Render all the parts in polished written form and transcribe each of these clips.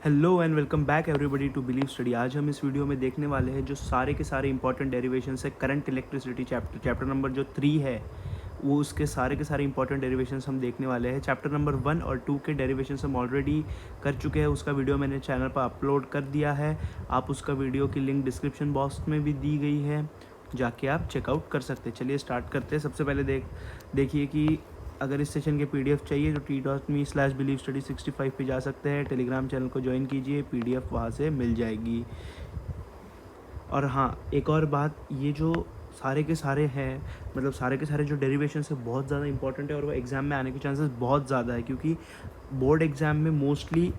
Hello and welcome back everybody to believe study. आज हम इस वीडियो में देखने वाले हैं जो सारे के सारे इंपॉर्टेंट डेरिवेशंस है करंट इलेक्ट्रिसिटी चैप्टर नंबर जो 3 है वो उसके सारे के सारे इंपॉर्टेंट डेरिवेशंस हम देखने वाले हैं। चैप्टर नंबर 1 और 2 के डेरिवेशंस हम ऑलरेडी कर चुके हैं, उसका वीडियो मैंने चैनल पर अपलोड कर दिया है। आप उसका वीडियो की लिंक डिस्क्रिप्शन बॉक्स में भी दी गई है, जाके आप चेकआउट कर सकते हैं। चलिए स्टार्ट करते हैं। सबसे पहले देखिए कि अगर इस सेशन के पीडीएफ चाहिए तो t.me/believe-study65 पे जा सकते हैं। टेलीग्राम चैनल को ज्वाइन कीजिए, पीडीएफ वहाँ से मिल जाएगी। और हाँ, एक और बात, ये जो सारे के सारे हैं, मतलब सारे के सारे जो डेरिवेशन है बहुत ज़्यादा इंपॉर्टेंट है और वो एग्ज़ाम में आने के चांसेस बहुत ज़्यादा है, क्योंकि बोर्ड एग्ज़ाम में मोस्टली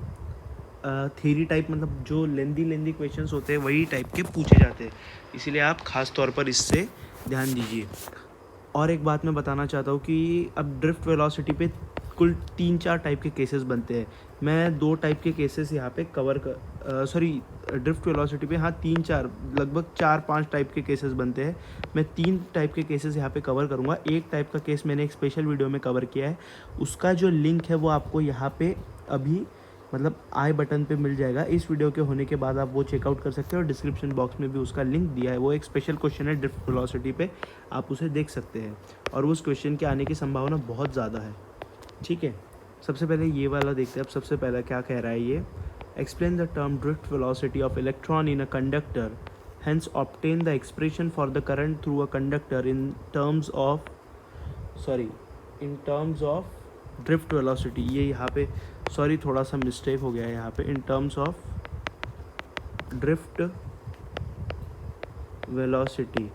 थ्योरी टाइप, मतलब जो लेंदी क्वेश्चंस होते हैं वही टाइप के पूछे जाते हैं, इसीलिए आप ख़ास तौर पर इससे ध्यान दीजिए। और एक बात मैं बताना चाहता हूँ कि अब ड्रिफ्ट वेलोसिटी पे कुल 3-4 टाइप के केसेस बनते हैं। मैं 2 टाइप के केसेस यहाँ पे कवर कर ड्रिफ्ट वेलोसिटी पे, हाँ 3-4 लगभग 4-5 टाइप के केसेस बनते हैं। मैं 3 टाइप के केसेस यहाँ पे कवर करूँगा। एक टाइप का केस मैंने एक स्पेशल वीडियो में कवर किया है, उसका जो लिंक है वो आपको यहाँ पे अभी मतलब आई बटन पे मिल जाएगा। इस वीडियो के होने के बाद आप वो चेकआउट कर सकते हैं और डिस्क्रिप्शन बॉक्स में भी उसका लिंक दिया है। वो एक स्पेशल क्वेश्चन है ड्रिफ्ट वेलोसिटी पे, आप उसे देख सकते हैं और उस क्वेश्चन के आने की संभावना बहुत ज़्यादा है। ठीक है, सबसे पहले ये वाला देखते हैं। अब सबसे पहला क्या कह रहा है ये, explain the term drift velocity of electron in a conductor, hence obtain the expression for the current through a conductor in terms of drift velocity. ये यहाँ पे सॉरी थोड़ा सा मिस्टेक हो गया है यहाँ पे, in terms of drift velocity.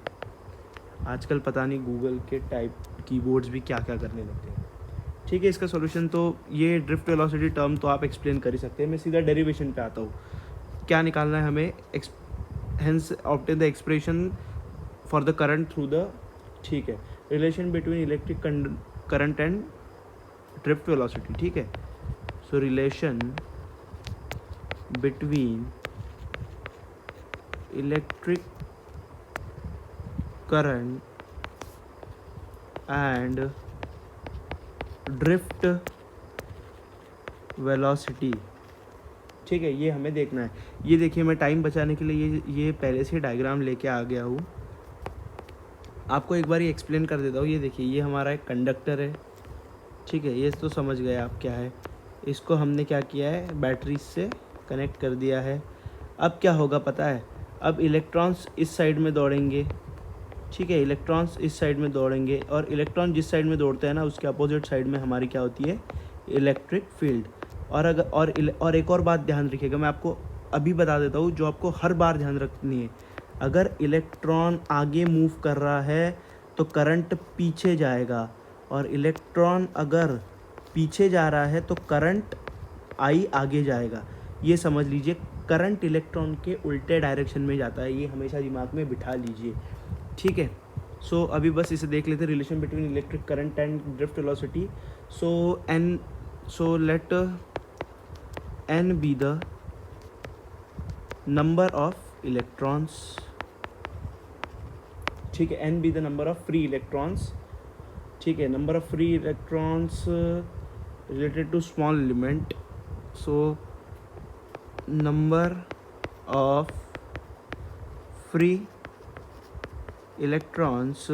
आजकल पता नहीं गूगल के टाइप कीबोर्ड्स भी क्या क्या करने लगते हैं। ठीक है, इसका सॉल्यूशन तो ये ड्रिफ्ट वेलोसिटी टर्म तो आप एक्सप्लेन कर ही सकते हैं। मैं सीधा डेरिवेशन पे आता हूँ। क्या निकालना है हमें, hence obtain the expression for the current through the, ठीक है, relation between electric current and drift velocity. ठीक है, सो relation between electric current and drift velocity. ठीक है, ये हमें देखना है। ये देखिए, मैं टाइम बचाने के लिए ये पहले से डायग्राम लेके आ गया हूँ, आपको एक बार ही एक्सप्लेन कर देता हूँ। ये देखिए, ये हमारा एक कंडक्टर है। ठीक है, ये तो समझ गए आप क्या है। इसको हमने क्या किया है, बैटरी से कनेक्ट कर दिया है। अब क्या होगा पता है, अब इलेक्ट्रॉन्स इस साइड में दौड़ेंगे। ठीक है, इलेक्ट्रॉन्स इस साइड में दौड़ेंगे और इलेक्ट्रॉन जिस साइड में दौड़ते हैं ना, उसके अपोजिट साइड में हमारी क्या होती है, इलेक्ट्रिक फील्ड। और अगर और एक और बात ध्यान रखिएगा, मैं आपको अभी बता देता हूँ जो आपको हर बार ध्यान रखनी है। अगर इलेक्ट्रॉन आगे मूव कर रहा है तो करंट पीछे जाएगा, और इलेक्ट्रॉन अगर पीछे जा रहा है तो करंट आगे जाएगा। ये समझ लीजिए, करंट इलेक्ट्रॉन के उल्टे डायरेक्शन में जाता है, ये हमेशा दिमाग में बिठा लीजिए। ठीक है, सो अभी बस इसे देख लेते हैं, relation between electric current and drift velocity. So let n be the number of electrons. ठीक है, n be the number of free electrons. ठीक है, number of free electrons related to small element. So number of free electrons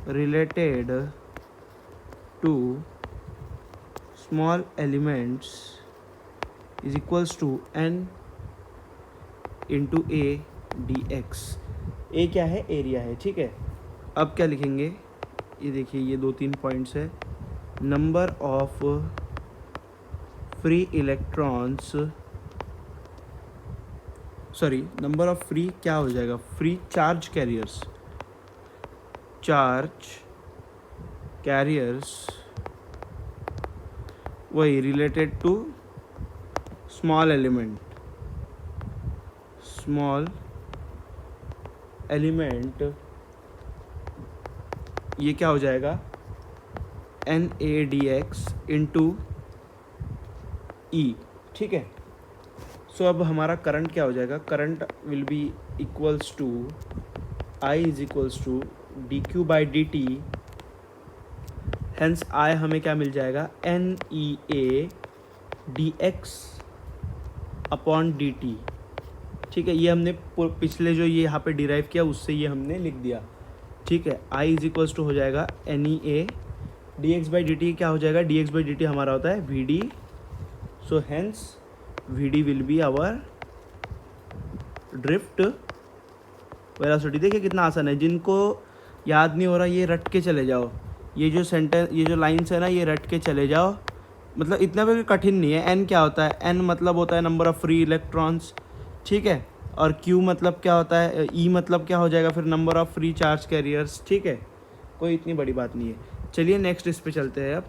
related to small elements is equals to n into a dx। a क्या है, area है। ठीक है, अब क्या लिखेंगे, ये देखिए, ये 2-3 पॉइंट्स है। Number of free electrons, sorry, number of free क्या हो जाएगा, फ्री चार्ज कैरियर्स वही रिलेटेड टू स्मॉल एलिमेंट, ये क्या हो जाएगा, NADX इंटू E। ठीक है, सो अब हमारा करंट क्या हो जाएगा, current will be equals to I is equals to DQ by DT। Hence I हमें क्या मिल जाएगा, NEA DX upon D T, ठीक है। ये हमने पिछले जो ये यहाँ पे डिराइव किया उससे ये हमने लिख दिया, ठीक है। आई इज इक्वल्स टू हो जाएगा N E A D X by D T, क्या हो जाएगा, D X by D T हमारा होता है V D, so hence V D will be our drift velocity. देखिए कितना आसान है, जिनको याद नहीं हो रहा ये रट के चले जाओ, ये जो सेंटेंस, ये जो लाइन्स है ना, ये रट के चले जाओ, मतलब इतना भी कठिन नहीं है। एन क्या होता है, एन मतलब होता है नंबर ऑफ फ्री इलेक्ट्रॉन्स, ठीक है। और क्यू मतलब क्या होता है, ई मतलब क्या हो जाएगा फिर, number of free charge carriers, ठीक है। कोई इतनी बड़ी बात नहीं है। चलिए नेक्स्ट इस पे चलते हैं। अब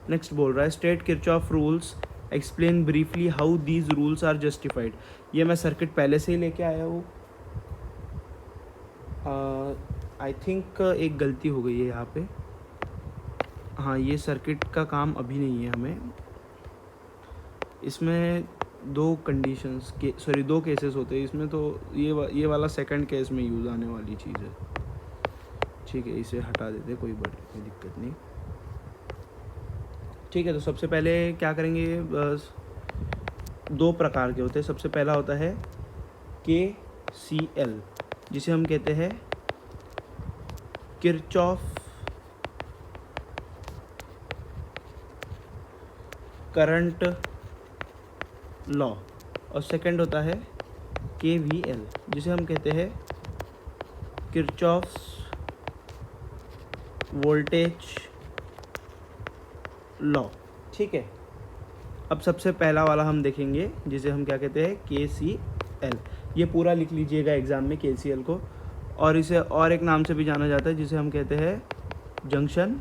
नेक्स्ट बोल रहा है state Kirchhoff rules, explain briefly how these rules are justified. ये मैं सर्किट पहले से ही लेके आया हूँ। आई थिंक एक गलती हो गई है यहाँ पे, हाँ ये सर्किट का काम अभी नहीं है हमें, इसमें दो कंडीशंस के सॉरी दो केसेस होते हैं इसमें, तो ये वाला सेकंड केस में यूज़ आने वाली चीज़ है, ठीक है। इसे हटा देते, कोई दिक्कत नहीं, ठीक है। तो सबसे पहले क्या करेंगे, बस दो प्रकार के होते हैं। सबसे पहला होता है KCL, जिसे हम कहते हैं किरचॉफ करंट लॉ, और सेकंड होता है KVL, जिसे हम कहते हैं किरचॉफ वोल्टेज लॉ, ठीक है। अब सबसे पहला वाला हम देखेंगे जिसे हम क्या कहते हैं KCL। ये पूरा लिख लीजिएगा एग्ज़ाम में KCL को, और इसे और एक नाम से भी जाना जाता है जिसे हम कहते हैं जंक्शन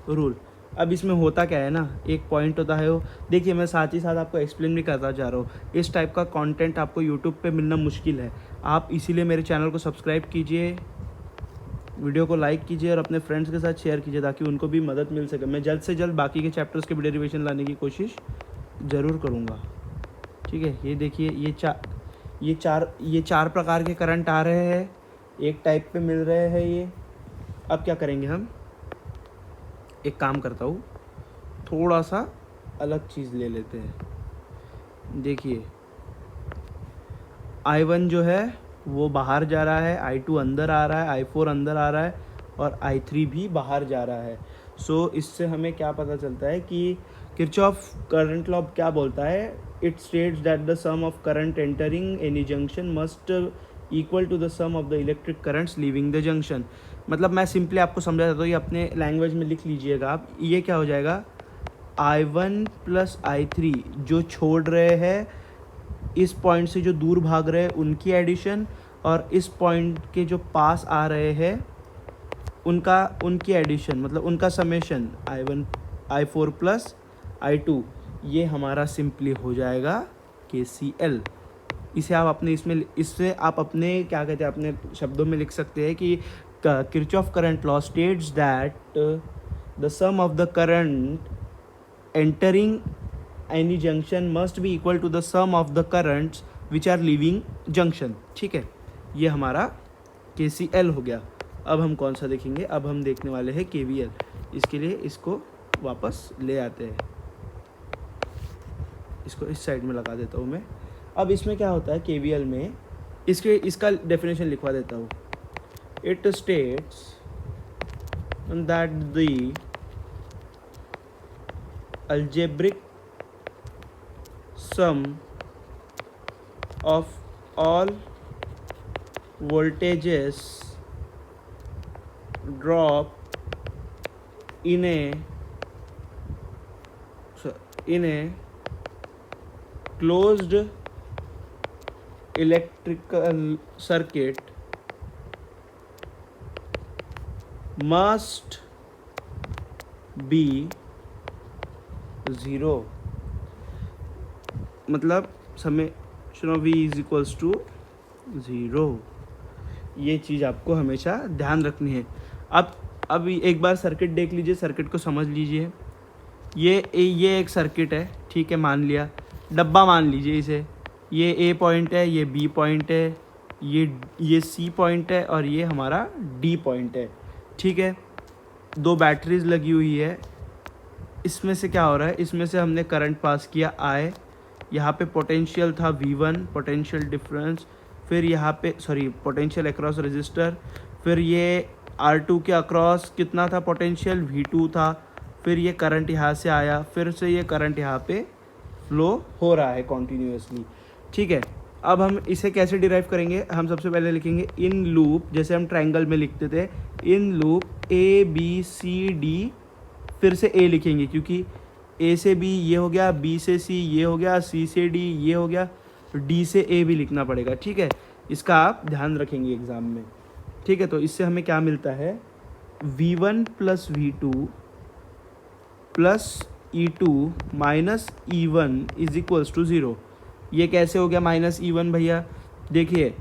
रूल। अब इसमें होता क्या है ना, एक पॉइंट होता है वो, देखिए मैं साथ ही साथ आपको एक्सप्लेन भी करता जा रहा हूँ। इस टाइप का कंटेंट आपको यूट्यूब पे मिलना मुश्किल है, आप इसीलिए मेरे चैनल को सब्सक्राइब कीजिए, वीडियो को लाइक कीजिए और अपने फ्रेंड्स के साथ शेयर कीजिए ताकि उनको भी मदद मिल सके। मैं जल्द से जल्द बाकी के चैप्टर्स के भी डेरिवेशन लाने की कोशिश ज़रूर करूँगा, ठीक है। ये देखिए ये चार प्रकार के करंट आ रहे हैं, एक टाइप पे मिल रहे हैं ये। अब क्या करेंगे हम, एक काम करता हूँ, थोड़ा सा अलग चीज़ ले लेते हैं। देखिए I1 जो है वो बाहर जा रहा है, I2 अंदर आ रहा है, I4 अंदर आ रहा है और I3 भी बाहर जा रहा है। सो इससे हमें क्या पता चलता है कि किरचॉफ करंट लॉ क्या बोलता है, it states that the sum of current entering any junction must equal to the sum of the electric currents leaving the junction. मतलब मैं सिंपली आपको समझा देता हूँ, ये अपने लैंग्वेज में लिख लीजिएगा आप। ये क्या हो जाएगा, I1 प्लस I3 जो छोड़ रहे हैं, इस पॉइंट से जो दूर भाग रहे हैं उनकी एडिशन, और इस पॉइंट के जो पास आ रहे हैं उनकी एडिशन, मतलब उनका summation I1 I4 plus I2, ये हमारा सिंपली हो जाएगा KCL। इसे आप अपने इससे आप अपने क्या कहते हैं, अपने शब्दों में लिख सकते हैं कि Kirchhoff current law states that the sum of the current entering any junction must be equal to the sum of the currents which are leaving junction, ठीक है। ये हमारा KCL हो गया। अब हम कौन सा देखेंगे, अब हम देखने वाले हैं KVL। इसके लिए इसको वापस ले आते हैं, इसको इस साइड में लगा देता हूँ मैं। अब इसमें क्या होता है KVL में, इसका डेफिनेशन लिखवा देता हूँ। It states that the algebraic sum of all voltages drop in a closed electrical circuit must be 0। मतलब summation of V is equals to 0। ये चीज़ आपको हमेशा ध्यान रखनी है। अब एक बार सर्किट देख लीजिए, सर्किट को समझ लीजिए। ये एक सर्किट है, ठीक है, मान लिया, डब्बा मान लीजिए इसे। ये A पॉइंट है, ये B पॉइंट है, ये C पॉइंट है और ये हमारा D पॉइंट है, ठीक है। दो बैटरीज लगी हुई है। इसमें से क्या हो रहा है, इसमें से हमने करंट पास किया I, यहाँ पे पोटेंशियल था V1 पोटेंशियल डिफरेंस, फिर यहाँ पे पोटेंशियल अक्रॉस रजिस्टर, फिर ये R2 के अक्रॉस कितना था पोटेंशियल V2 था, फिर ये करंट यहाँ से आया, फिर से ये करंट यहाँ पे फ्लो हो रहा है कॉन्टीन्यूसली। ठीक है, अब हम इसे कैसे डिराइव करेंगे, हम सबसे पहले लिखेंगे इन लूप, जैसे हम ट्रायंगल में लिखते थे इन लूप ABCD, फिर से A लिखेंगे क्योंकि A से B ये हो गया, B से C ये हो गया, C से D ये हो गया, D से A भी लिखना पड़ेगा। ठीक है, इसका आप ध्यान रखेंगे एग्ज़ाम में। ठीक है, तो इससे हमें क्या मिलता है, V1 plus V2 plus E2 minus E1 is equals to 0। ये कैसे हो गया माइनस E1 भैया, देखिए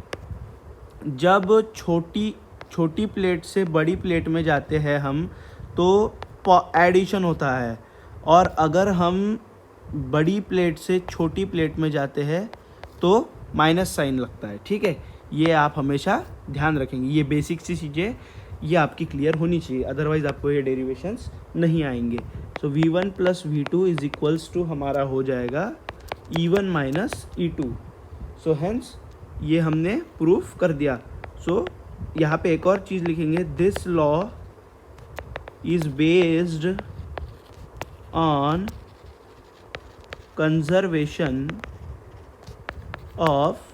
जब छोटी प्लेट से बड़ी प्लेट में जाते हैं हम तो एडिशन होता है, और अगर हम बड़ी प्लेट से छोटी प्लेट में जाते हैं तो माइनस साइन लगता है। ठीक है, ये आप हमेशा ध्यान रखेंगे, ये बेसिक सी चीज़ें ये आपकी क्लियर होनी चाहिए, अदरवाइज़ आपको ये डेरिवेशंस नहीं आएंगे। So V1 plus V2 is equals to हमारा हो जाएगा E1 minus E2। So hence ये हमने प्रूफ कर दिया। सो यहाँ पे एक और चीज़ लिखेंगे, this law is based on conservation of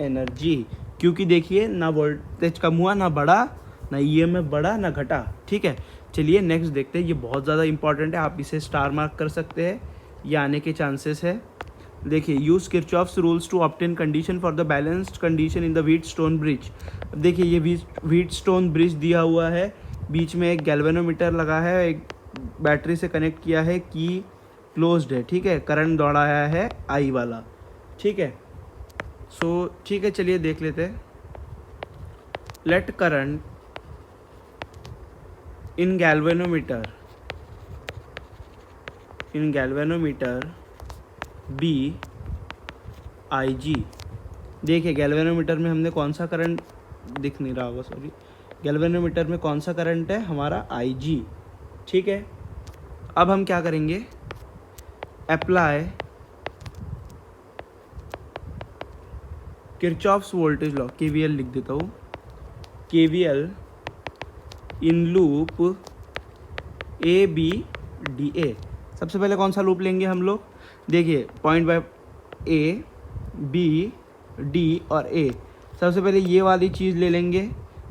energy, क्योंकि देखिए ना वोल्टेज कम हुआ, ना बढ़ा, ना EMF बढ़ा, ना घटा। ठीक है, चलिए नेक्स्ट देखते हैं, ये बहुत ज़्यादा इंपॉर्टेंट है, आप इसे स्टार मार्क कर सकते हैं, ये आने के चांसेस है। देखिए, use Kirchhoff's rules to obtain condition for the balanced condition in the Wheatstone bridge. अब देखिए ये व्हीटस्टोन ब्रिज दिया हुआ है, बीच में एक गैल्वेनोमीटर लगा है, एक बैटरी से कनेक्ट किया है, की क्लोज्ड है। ठीक है, करंट दौड़ाया है I वाला। ठीक है, सो ठीक है, चलिए देख लेते हैं। Let current in galvanometer be IG। देखिए गैल्वेनोमीटर में हमने कौन सा करंट, दिख नहीं रहा होगा, सॉरी, गैल्वेनोमीटर में कौन सा करंट है हमारा IG। ठीक है, अब हम क्या करेंगे, apply Kirchhoff's voltage law, KVL लिख देता हूँ, KVL इन लूप ABDA। सबसे पहले कौन सा लूप लेंगे हम लोग, देखिए point by A B D और A, सबसे पहले ये वाली चीज़ ले लेंगे,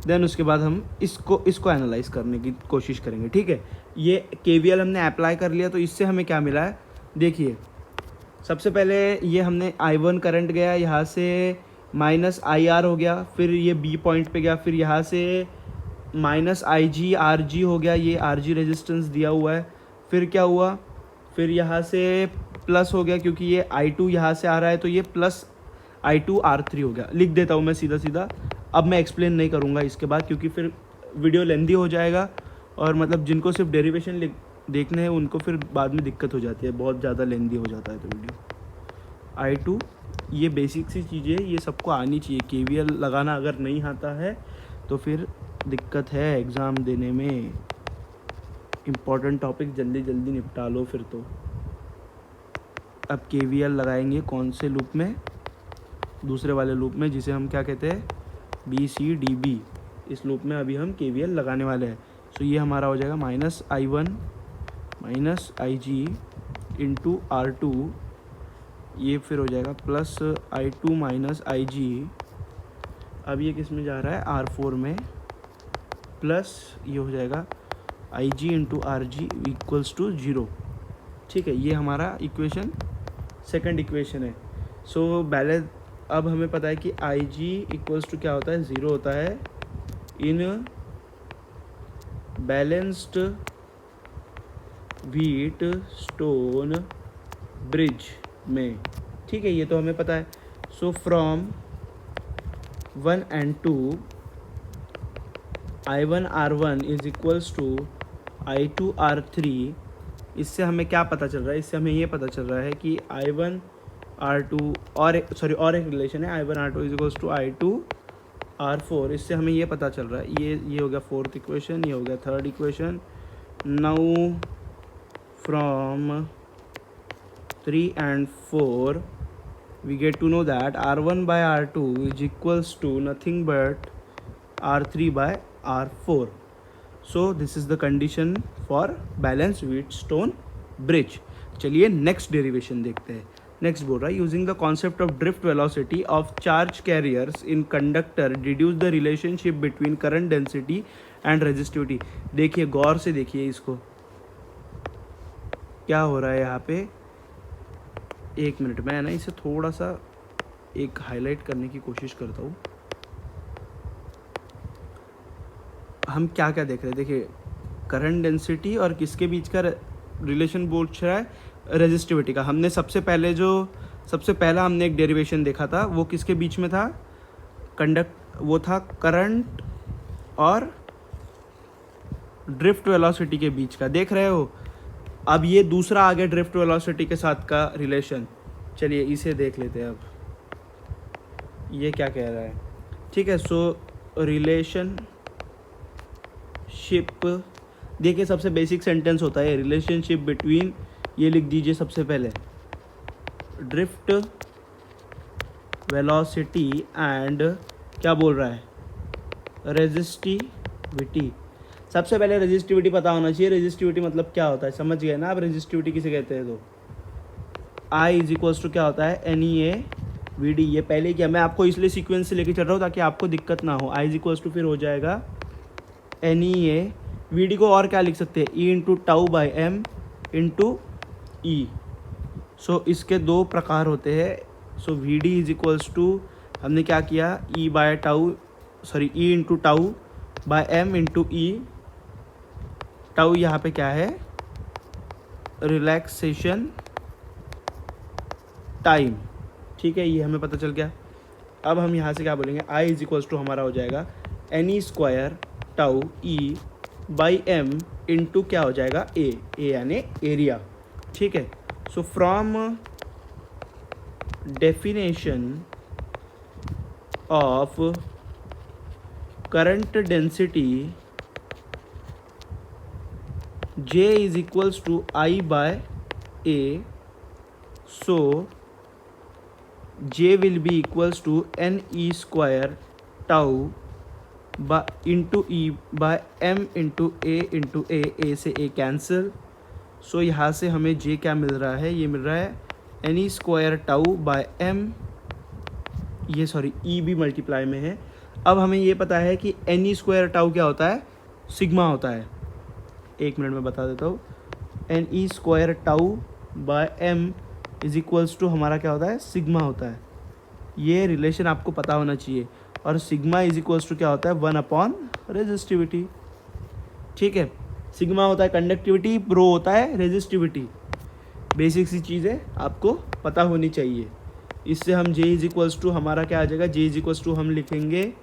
देन उसके बाद हम इसको एनालाइज करने की कोशिश करेंगे। ठीक है, ये KVL हमने अप्लाई कर लिया, तो इससे हमें क्या मिला है, देखिए सबसे पहले ये हमने I1 करंट गया, यहाँ से माइनस IR हो गया, फिर ये B पॉइंट पे गया, फिर यहाँ से माइनस IG RG हो गया, ये RG रेजिस्टेंस दिया हुआ है, फिर क्या हुआ, फिर यहाँ से प्लस हो गया क्योंकि ये I2 यहाँ से आ रहा है, तो ये प्लस I2 R3 हो गया। लिख देता हूँ मैं सीधा सीधा, अब मैं एक्सप्लेन नहीं करूँगा इसके बाद, क्योंकि फिर वीडियो लेंदी हो जाएगा, और मतलब जिनको सिर्फ डेरिवेशन देखने हैं उनको फिर बाद में दिक्कत हो जाती है, बहुत ज़्यादा लेंदी हो जाता है तो वीडियो। I2 ये बेसिक सी चीज़ें ये सबको आनी चाहिए, KVL लगाना अगर नहीं आता है तो फिर दिक्कत है एग्ज़ाम देने में। इम्पॉर्टेंट टॉपिक जल्दी जल्दी निपटा लो फिर तो। अब KVL लगाएंगे कौन से लूप में, दूसरे वाले लूप में, जिसे हम क्या कहते हैं BCDB, इस लूप में अभी हम KVL लगाने वाले हैं। सो ये हमारा हो जाएगा minus I1 minus IG into R2, ये फिर हो जाएगा प्लस I2 माइनस IG, अब ये किस में जा रहा है R4 में, प्लस ये हो जाएगा IG into RG equals to 0। ठीक है, ये हमारा इक्वेशन सेकंड इक्वेशन है। सो बैलेंस, अब हमें पता है कि IG इक्वल्स टू क्या होता है, 0 होता है in balanced Wheatstone bridge में। ठीक है, ये तो हमें पता है। So from 1 and 2 I1 R1 is equals to I2 R3। इससे हमें क्या पता चल रहा है, इससे हमें ये पता चल रहा है कि I1 R2 और एक रिलेशन है, I1 R2 is equals to I2 R4। इससे हमें ये पता चल रहा है, ये हो गया फोर्थ इक्वेशन, ये हो गया third equation. Now from 3 and 4, we get to know that R1 by R2 is equals to nothing but R3 by R4. So this is the condition for balanced Wheatstone bridge. चलिए next derivation देखते हैं. Next बोल रहा है using the concept of drift velocity of charge carriers in conductor deduce the relationship between current density and resistivity. देखिए गौर से देखिए इसको, क्या हो रहा है यहाँ पे. एक मिनट में है ना इसे थोड़ा सा एक हाईलाइट करने की कोशिश करता हूँ. हम क्या क्या देख रहे हैं. देखिए करंट डेंसिटी और किसके बीच का रिलेशन पूछ रहा है, रेजिस्टिविटी का. हमने सबसे पहला हमने एक डेरिवेशन देखा था, वो किसके बीच में था, वो था करंट और ड्रिफ्ट वेलोसिटी के बीच का. देख रहे हो. अब ये दूसरा आ गया ड्रिफ्ट वेलोसिटी के साथ का रिलेशन. चलिए इसे देख लेते हैं. अब ये क्या कह रहा है. ठीक है. सो रिलेशनशिप, देखिए सबसे बेसिक सेंटेंस होता है रिलेशनशिप बिटवीन, ये लिख दीजिए सबसे पहले, ड्रिफ्ट वेलोसिटी एंड क्या बोल रहा है, रेजिस्टिविटी. सबसे पहले रेजिस्टिविटी पता होना चाहिए. रेजिस्टिविटी मतलब क्या होता है, समझ गए ना आप रेजिस्टिविटी किसे कहते हैं. तो I इज इक्वल्स टू क्या होता है, NEA/VD. ये पहले क्या, मैं आपको इसलिए सीक्वेंस से लेके चल रहा हूँ ताकि आपको दिक्कत ना हो. I इज इक्वल्स टू फिर हो जाएगा NEA/VD को और क्या लिख सकते हैं, E into tau by M into E. So इसके दो प्रकार होते हैं. So VD is equals to हमने क्या किया, E into tau by M into E. Tau यहाँ पे क्या है, रिलैक्सेशन टाइम. ठीक है, ये हमें पता चल गया. अब हम यहाँ से क्या बोलेंगे, I इज इक्वल्स टू हमारा हो जाएगा NE² tau E by M into क्या हो जाएगा, ए यानी एरिया. ठीक है. So from definition of current density J is equals to I by A, so J will be equals to NE² tau into E by M into A into A से A cancel. सो यहाँ से हमें J क्या मिल रहा है, ये मिल रहा है NE² tau by M, ये E भी मल्टीप्लाई में है. अब हमें ये पता है कि NE² tau क्या होता है, सिग्मा होता है. एक मिनट में बता देता हूँ. NE² tau by M is equals to हमारा क्या होता है, सिग्मा होता है. ये रिलेशन आपको पता होना चाहिए. और सिग्मा इज इक्वल्स टू क्या होता है, 1 रेजिस्टिविटी. ठीक है. सिग्मा होता है कंडक्टिविटी, प्रो होता है रेजिस्टिविटी. बेसिक सी चीज़ें आपको पता होनी चाहिए. इससे हम J इज इक्वल्स टू हमारा क्या आ जाएगा, J इज इक्वल्स टू हम लिखेंगे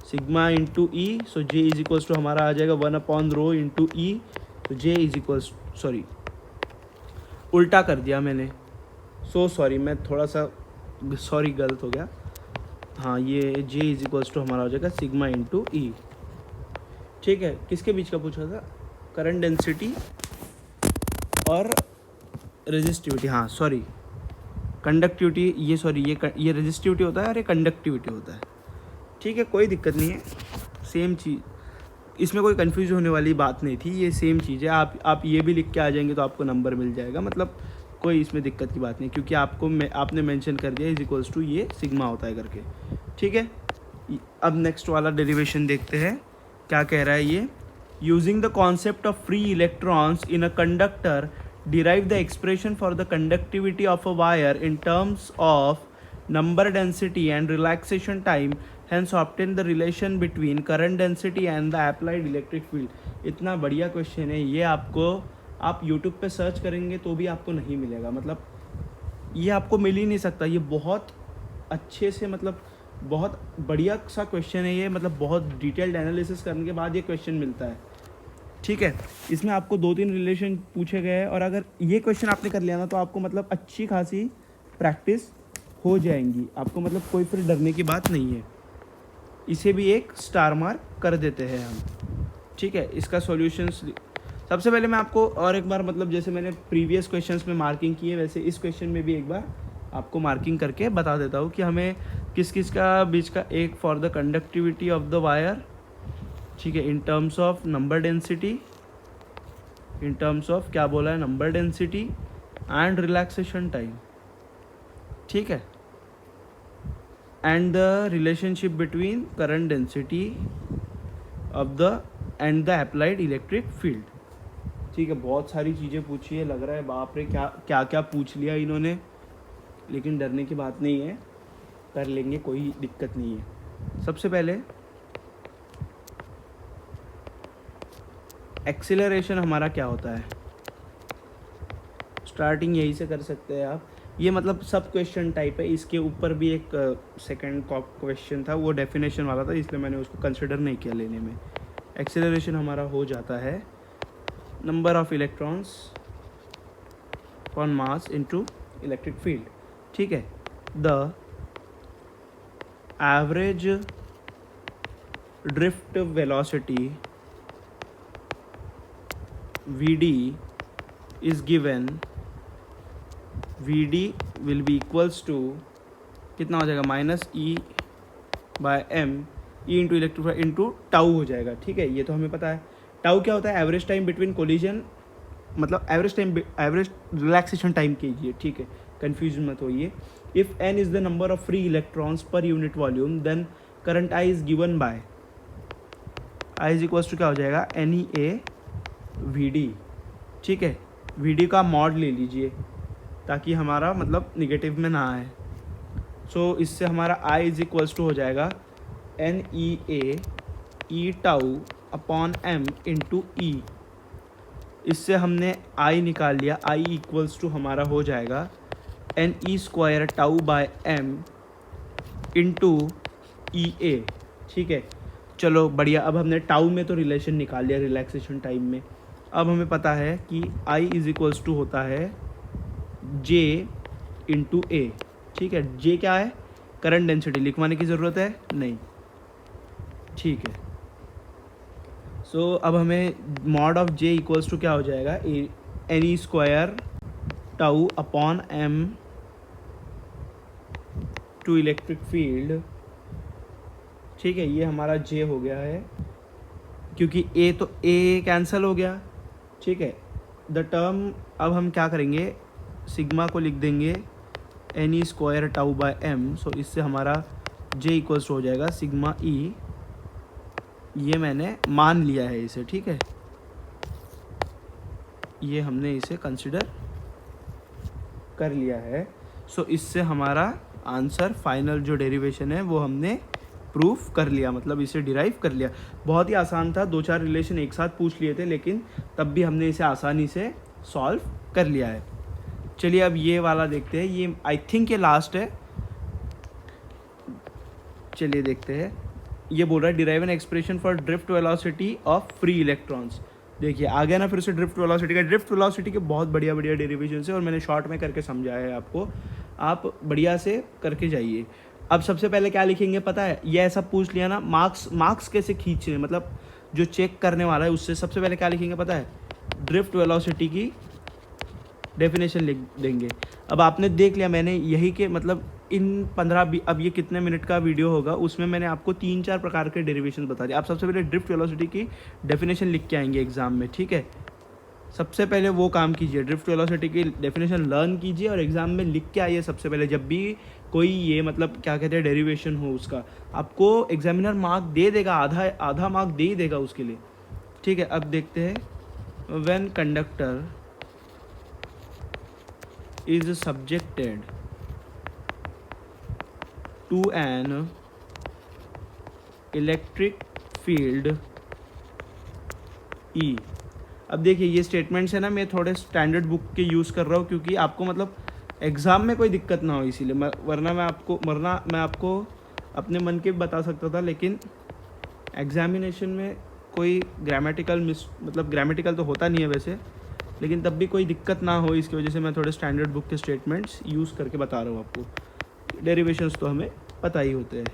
sigma into E. So J is equals to हमारा आ जाएगा 1/ρ इंटू ई. तो J इज इक्वल्स, उल्टा कर दिया मैंने. मैं थोड़ा सा गलत हो गया. हाँ, ये J इज इक्वल्स टू हमारा हो जाएगा सिग्मा इंटू ई. ठीक है. किसके बीच का पूछा था, करंट डेंसिटी और रेजिस्टिविटी. हाँ कंडक्टिविटी, ये रेजिस्टिविटी होता है और ये कंडक्टिविटी होता है. ठीक है, कोई दिक्कत नहीं है, सेम चीज़, इसमें कोई कन्फ्यूज होने वाली बात नहीं थी. ये सेम चीज़ है. आप ये भी लिख के आ जाएंगे तो आपको नंबर मिल जाएगा. मतलब कोई इसमें दिक्कत की बात नहीं, क्योंकि आपने मेंशन कर दिया इज इक्वल्स टू ये सिग्मा होता है करके. ठीक है. अब नेक्स्ट वाला डेरिवेशन देखते हैं क्या कह रहा है ये. Using the concept of free electrons in a conductor, derive the expression for the conductivity of a wire in terms of number density and relaxation time, hence obtain the relation between current density and the applied electric field. इतना बढ़िया question है ये. आप YouTube पे search करेंगे तो भी आपको नहीं मिलेगा. मतलब ये आपको मिल ही नहीं सकता. ये बहुत अच्छे से, मतलब बहुत बढ़िया सा क्वेश्चन है ये. मतलब बहुत डिटेल्ड एनालिसिस करने के बाद ये क्वेश्चन मिलता है. ठीक है. इसमें आपको 2-3 रिलेशन पूछे गए हैं और अगर ये क्वेश्चन आपने कर लिया ना तो आपको मतलब अच्छी खासी प्रैक्टिस हो जाएंगी आपको. मतलब कोई फिर डरने की बात नहीं है. इसे भी एक स्टार मार्क कर देते हैं हम. ठीक है. इसका सॉल्यूशंस सबसे पहले मैं आपको और एक बार मतलब जैसे मैंने प्रीवियस क्वेश्चंस में मार्किंग की है वैसे इस क्वेश्चन में भी एक बार आपको मार्किंग करके बता देता हूँ कि हमें किस किस का बीच का एक for the conductivity of the wire, ठीक है, in terms of number density, in terms of क्या बोला है, number density and relaxation time, ठीक है, and the relationship between current density of the end the applied electric field, ठीक है। बहुत सारी चीज़ें पूछी है, लग रहा है बाप रे क्या क्या क्या पूछ लिया इन्होंने, लेकिन डरने की बात नहीं है, कर लेंगे, कोई दिक्कत नहीं है। सबसे पहले एक्सीलरेशन हमारा क्या होता है, स्टार्टिंग यही से कर सकते हैं आप। ये मतलब सब क्वेश्चन टाइप है, इसके ऊपर भी एक सेकंड क्वेश्चन था, वो डेफिनेशन वाला था, इसलिए मैंने उसको कंसिडर नहीं किया लेने में। एक्सीलरेशन हमारा हो जाता है number of electrons on mass into electric field, ठीक है। The average drift velocity Vd is given, Vd will be equals to कितना हो जाएगा, minus E by M, E into electric into tau हो जाएगा, ठीक है। ये तो हमें पता है। टाउ क्या होता है, एवरेज टाइम बिटवीन कोलिजन, मतलब average time, average relaxation time कीजिए, ठीक है, कन्फ्यूज मत होइए। If N is the number of free electrons per unit volume then current I is given by, I is equals to क्या हो जाएगा, N E A V D, ठीक है। वी डी का मॉड ले लीजिए ताकि हमारा मतलब निगेटिव में ना आए। सो इससे हमारा आई इज इक्वल्स टू हो जाएगा एन ई ए ई टाउ अपॉन एम इंटू ई। इससे हमने आई निकाल लिया, आई इक्वल्स टू हमारा हो जाएगा N E square tau by M into E A, ठीक है। चलो बढ़िया, अब हमने टाउ में तो रिलेशन निकाल लिया रिलैक्सेशन टाइम में। अब हमें पता है कि I इज इक्वल्स टू होता है J इंटू ए, ठीक है। J क्या है, करंट डेंसिटी, लिखवाने की ज़रूरत है नहीं, ठीक है। सो अब हमें mod of J equals to क्या हो जाएगा, N E square tau upon M to electric field, ठीक है। ये हमारा J हो गया है, क्योंकि A तो A कैंसिल हो गया, ठीक है। द टर्म, अब हम क्या करेंगे, सिग्मा को लिख देंगे N E square tau by M. So इससे हमारा J इक्वल्स हो जाएगा सिग्मा E, ये मैंने मान लिया है इसे, ठीक है, ये हमने इसे कंसिडर कर लिया है। सो इससे हमारा आंसर फाइनल जो डेरिवेशन है वो हमने प्रूफ कर लिया, मतलब इसे डिराइव कर लिया। बहुत ही आसान था, 2-4 रिलेशन एक साथ पूछ लिए थे, लेकिन तब भी हमने इसे आसानी से सॉल्व कर लिया है। चलिए अब ये वाला देखते हैं, ये आई थिंक ये लास्ट है, चलिए देखते हैं। ये बोल रहा है derive an expression for drift velocity of free electrons. देखिए आ गया ना फिर से ड्रिफ्ट वेलोसिटी का। ड्रिफ्ट वेलोसिटी के बहुत बढ़िया बढ़िया डेरिवेशन है और मैंने शॉर्ट में करके समझाया है आपको, आप बढ़िया से करके जाइए। अब सबसे पहले क्या लिखेंगे पता है, ये ऐसा पूछ लिया ना, मार्क्स कैसे खींचने, मतलब जो चेक करने वाला है उससे सबसे पहले क्या लिखेंगे पता है, ड्रिफ्ट वेलोसिटी की डेफिनेशन लिख देंगे। अब आपने देख लिया मैंने यही के मतलब इन 15 अब ये कितने मिनट का वीडियो होगा, उसमें मैंने आपको 3-4 प्रकार के डेरिवेशन बता दिए। आप सबसे पहले ड्रिफ्ट वेलोसिटी की डेफिनेशन लिख के आएंगे एग्जाम में, ठीक है। सबसे पहले वो काम कीजिए, ड्रिफ्ट वेलोसिटी की डेफिनेशन लर्न कीजिए और एग्जाम में लिख के आइए। सबसे पहले जब भी कोई ये मतलब क्या कहते हैं डेरिवेशन हो उसका, आपको एग्जामिनर मार्क दे देगा, आधा मार्क दे ही देगा उसके लिए, ठीक है। अब देखते हैं, when conductor is subjected to an electric field E. अब देखिए ये स्टेटमेंट्स है ना, मैं थोड़े स्टैंडर्ड बुक के यूज़ कर रहा हूँ क्योंकि आपको मतलब एग्ज़ाम में कोई दिक्कत ना हो, इसीलिए वरना मैं आपको अपने मन के बता सकता था, लेकिन एग्जामिनेशन में कोई ग्रामेटिकल तो होता नहीं है वैसे, लेकिन तब भी कोई दिक्कत ना हो इसकी वजह से मैं थोड़े स्टैंडर्ड बुक के स्टेटमेंट्स यूज़ करके बता रहा हूँ आपको। डेरिवेशंस तो हमें पता ही होते हैं।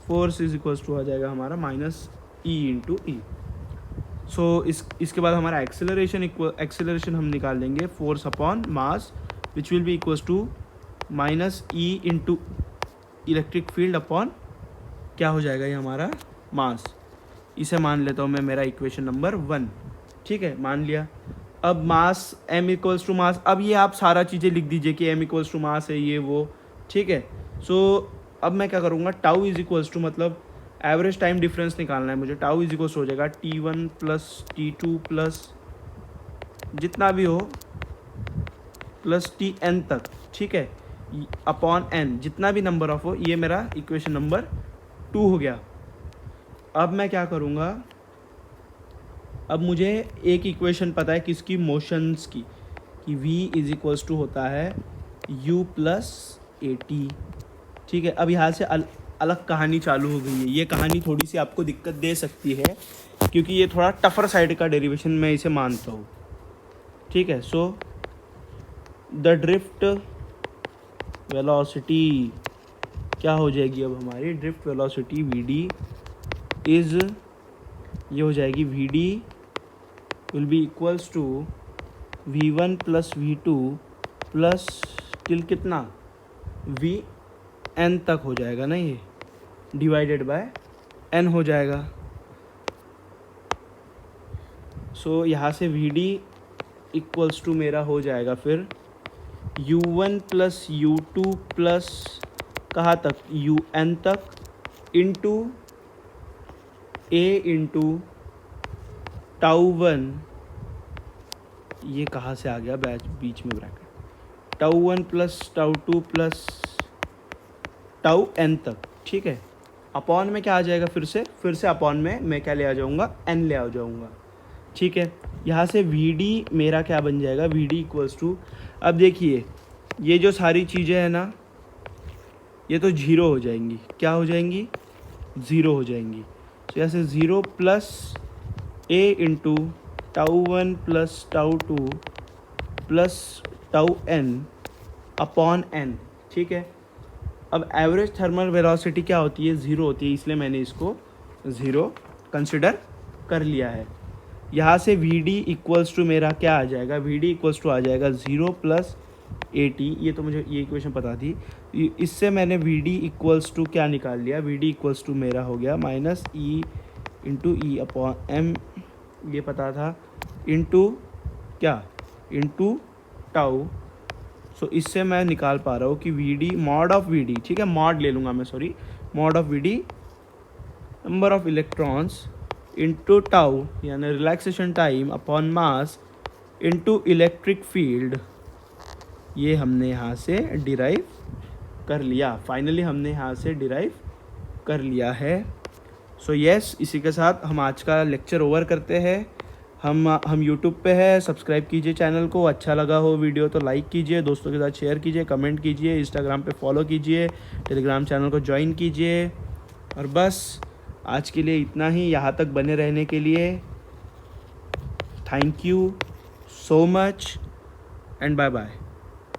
फोर्स इज इक्वल्स टू आ जाएगा हमारा minus E into E. So इसके बाद हमारा एक्सेलरेशन हम निकाल लेंगे force upon mass which will be equals to minus E into electric field upon क्या हो जाएगा ये हमारा मास। इसे मान लेता हूँ मैं मेरा इक्वेशन नंबर 1। ठीक है, मान लिया। अब मास m इक्वल्स टू मास, अब ये आप सारा चीज़ें लिख दीजिए कि m इक्वल्स टू मास है ये वो। ठीक है, सो अब मैं क्या करूँगा, टाउ इज इक्वल्स टू मतलब एवरेज टाइम डिफरेंस निकालना है मुझे। टाउ इज इक्वल्स हो जाएगा T1 प्लस T2 प्लस जितना भी हो प्लस Tn तक। ठीक है, अपॉन n जितना भी नंबर ऑफ हो। ये मेरा इक्वेशन नंबर 2 हो गया। अब मैं क्या करूँगा, अब मुझे एक इक्वेशन पता है किसकी, मोशंस की, कि v इज इक्वल्स टू होता है u प्लस ए टी। ठीक है, अब यहाँ से अलग कहानी चालू हो गई है। ये कहानी थोड़ी सी आपको दिक्कत दे सकती है क्योंकि ये थोड़ा टफर साइड का डेरिवेशन मैं इसे मानता हूँ। ठीक है, सो द ड्रिफ्ट वेलोसिटी क्या हो जाएगी, अब हमारी ड्रिफ्ट वेलोसिटी vd इज़, ये हो जाएगी vd will be equals to v1 plus v2 plus till कितना vn तक हो जाएगा ना, ये डिवाइडेड बाय n हो जाएगा। सो यहाँ से vd इक्वल्स टू मेरा हो जाएगा फिर u1 प्लस u2 प्लस कहाँ तक un तक इंटू a इंटू टाउ 1, ये कहाँ से आ गया बीच में bracket, tau 1 plus tau 2 plus tau n तक। ठीक है, अपॉन में क्या आ जाएगा, फिर से अपॉन में मैं क्या ले आ जाऊँगा, n ले आ जाऊँगा। ठीक है, यहाँ से vd मेरा क्या बन जाएगा, vd इक्वल्स टू, अब देखिए ये जो सारी चीज़ें हैं ना ये तो जीरो हो जाएंगी। क्या हो जाएंगी, ज़ीरो हो जाएंगी। तो यहाँ से 0 plus a into tau 1 plus tau 2 plus tau n upon n। ठीक है, अब एवरेज थर्मल वेलोसिटी क्या होती है, 0 होती है, इसलिए मैंने इसको 0 कंसिडर कर लिया है। यहाँ से vd इक्वल्स टू मेरा क्या आ जाएगा, vd इक्वल्स टू आ जाएगा 0 प्लस at, ये तो मुझे ये इक्वेशन पता थी। इससे मैंने vd इक्वल्स टू क्या निकाल लिया, vd इक्वल्स टू मेरा हो गया माइनस e इंटू ई अपॉन m, ये पता था, इंटू क्या, इंटू टाउ। सो इससे मैं निकाल पा रहा हूँ कि vd मॉड ऑफ vd, ठीक है मॉड ले लूँगा मैं, sorry, mod of vd number of electrons into tau यानी relaxation time upon mass into electric field, ये हमने यहाँ से डिराइव कर लिया। फाइनली हमने यहाँ से डिराइव कर लिया है। सो यस, इसी के साथ हम आज का लेक्चर ओवर करते हैं। हम यूट्यूब पे है, सब्सक्राइब कीजिए चैनल को। अच्छा लगा हो वीडियो तो लाइक कीजिए, दोस्तों के साथ शेयर कीजिए, कमेंट कीजिए, इंस्टाग्राम पे फॉलो कीजिए, टेलीग्राम चैनल को ज्वाइन कीजिए। और बस आज के लिए इतना ही। यहाँ तक बने रहने के लिए thank you so much and bye bye.